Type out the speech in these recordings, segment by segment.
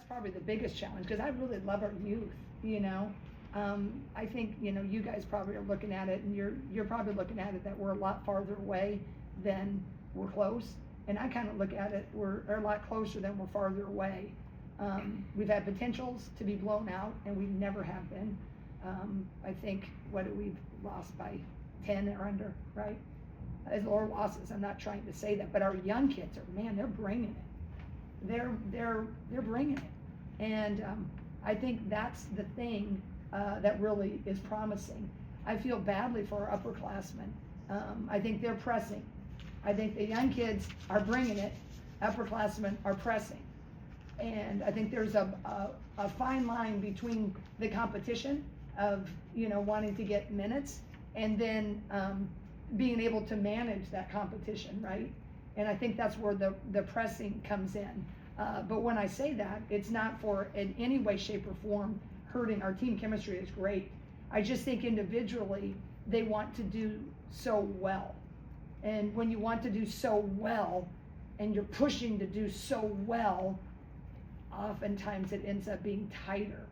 that's probably the biggest challenge, because I really love our youth, you know. I think, you know, you guys probably are looking at it, and you're probably looking at it that we're a lot farther away than we're close. And I kind of look at it, we're a lot closer than we're farther away. We've had potentials to be blown out, and we never have been. I think, we've lost by 10 or under, right? As lower losses, I'm not trying to say that, but our young kids are, man, they're bringing it. They're bringing it. And I think that's the thing that really is promising. I feel badly for our upperclassmen. I think they're pressing. I think the young kids are bringing it, upperclassmen are pressing. And I think there's a fine line between the competition of, you know, wanting to get minutes and then being able to manage that competition, right? And I think that's where the pressing comes in. But when I say that, it's not for in any way, shape, or form hurting. Our team chemistry is great. I just think individually they want to do so well. And when you want to do so well and you're pushing to do so well, oftentimes it ends up being tighter.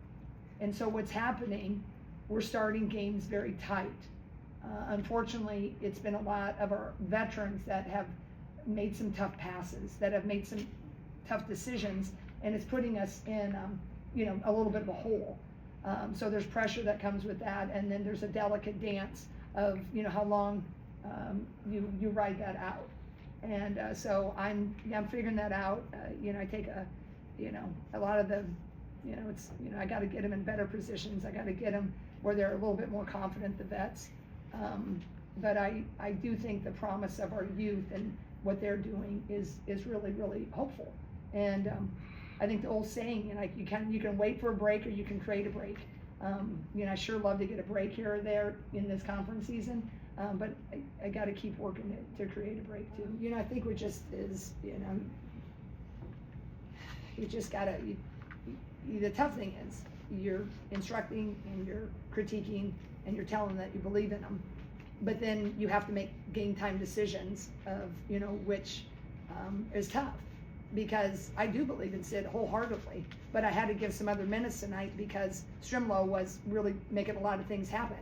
And so what's happening, we're starting games very tight. Unfortunately, it's been a lot of our veterans that have made some tough passes, that have made some tough decisions, and it's putting us in, you know, a little bit of a hole. So there's pressure that comes with that, and then there's a delicate dance of, you know, how long you ride that out. And so I'm figuring that out. You know, I take a lot of the, you know, it's, you know, I got to get them in better positions. I got to get them where they're a little bit more confident, the vets. But I do think the promise of our youth and what they're doing is really, really hopeful. And I think the old saying, you know, like you can wait for a break or you can create a break. You know, I sure love to get a break here or there in this conference season, but I got to keep working to create a break too. You know, I think we just is, you know, you just gotta. The tough thing is you're instructing and you're critiquing and you're telling them that you believe in them, but then you have to make game time decisions of, you know, which is tough, because I do believe in Sid wholeheartedly, but I had to give some other minutes tonight because Strimlow was really making a lot of things happen,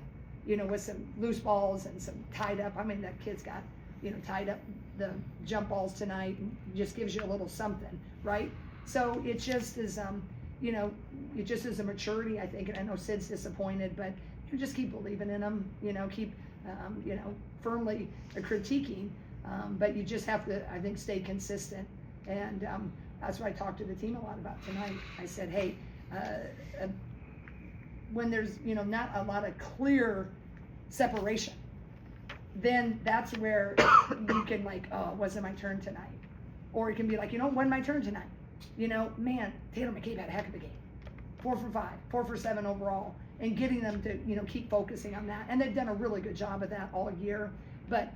you know, with some loose balls and some tied up. I mean, that kid's got, you know, tied up the jump balls tonight, and just gives you a little something, right? So it just is, you know, it just is a maturity, I think, and I know Sid's disappointed, but you just keep believing in them, you know, keep, you know, firmly critiquing, but you just have to, I think, stay consistent. And that's what I talked to the team a lot about tonight. I said, hey, when there's, you know, not a lot of clear separation, then that's where you can, like, oh, it wasn't my turn tonight. Or it can be like, you know, it wasn't my turn tonight. You know, man, Taylor McCabe had a heck of a game. 4 for 5, 4 for 7 overall, and getting them to, you know, keep focusing on that. And they've done a really good job of that all year. But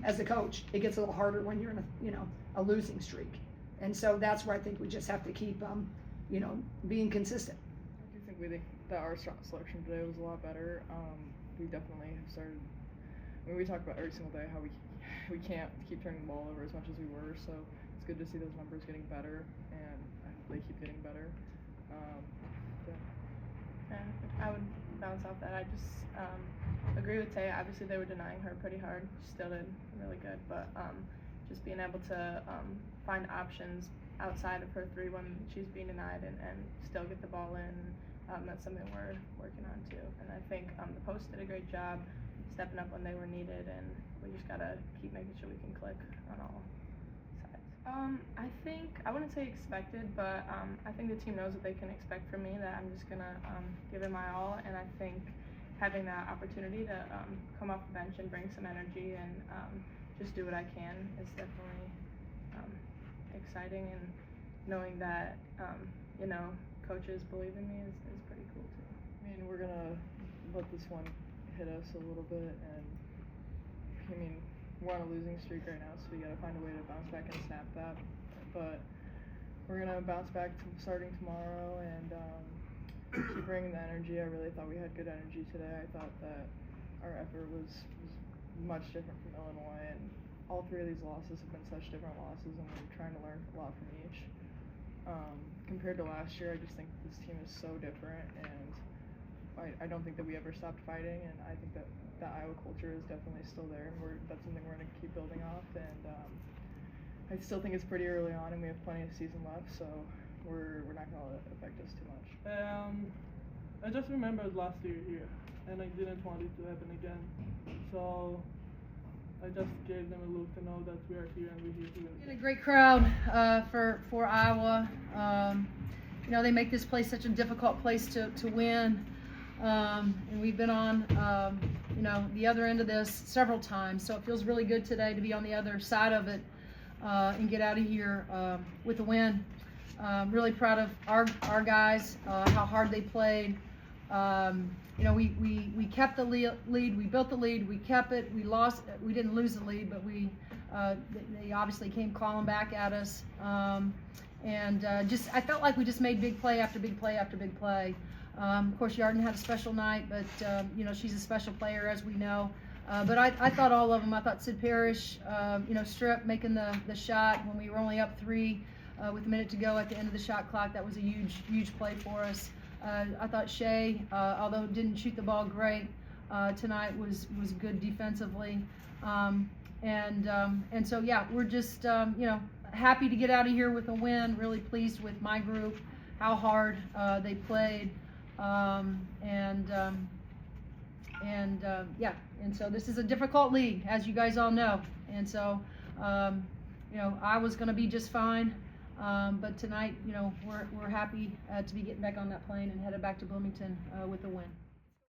as a coach, it gets a little harder when you're in a, you know, a losing streak. And so that's where I think we just have to keep, you know, being consistent. I do think that our selection today was a lot better. We definitely have started. I mean, we talk about every single day how we can't keep turning the ball over as much as we were. So it's good to see those numbers getting better, and I hope they keep getting better. Yeah, I would bounce off that. I just agree with Tay. Obviously, they were denying her pretty hard. She still did really good, but just being able to find options outside of her three when she's being denied and still get the ball in, that's something we're working on too. And I think the Post did a great job stepping up when they were needed, and we just gotta keep making sure we can click on all sides. I think, I wouldn't say expected, but I think the team knows what they can expect from me, that I'm just gonna give it my all, and I think having that opportunity to come off the bench and bring some energy and just do what I can is definitely exciting, and knowing that you know, coaches believe in me is pretty cool too. I mean, we're gonna let this one hit us a little bit, and I mean, we're on a losing streak right now, so we gotta find a way to bounce back and snap that. But we're gonna bounce back starting tomorrow, and keep bringing the energy. I really thought we had good energy today. I thought that our effort was much different from Illinois, and all three of these losses have been such different losses, and we're trying to learn a lot from each. Compared to last year, I just think this team is so different, and I don't think that we ever stopped fighting, and I think that the Iowa culture is definitely still there, and that's something we're going to keep building off, and I still think it's pretty early on, and we have plenty of season left, so we're not going to let it affect us too much. I just remembered last year here, and I didn't want it to happen again, so I just gave them a look to know that we are here and we're here to win. A great crowd for Iowa. You know, they make this place such a difficult place to win, and we've been on you know, the other end of this several times, so it feels really good today to be on the other side of it and get out of here with a win. Really proud of our guys, how hard they played. You know, we kept the lead, we built the lead, we kept it, we lost, we didn't lose the lead, but they obviously came calling back at us. I felt like we just made big play after big play after big play. Of course, Yarden had a special night, but you know, she's a special player, as we know. But I thought all of them. I thought Sid Parrish, you know, Strip making the shot when we were only up 3 with a minute to go at the end of the shot clock. That was a huge play for us. I thought Shea, although didn't shoot the ball great tonight, was good defensively. And so yeah, we're just you know, happy to get out of here with a win. Really pleased with my group, how hard they played, yeah. And so this is a difficult league, as you guys all know. And so you know, I was going to be just fine. But tonight, you know, we're happy to be getting back on that plane and headed back to Bloomington with a win.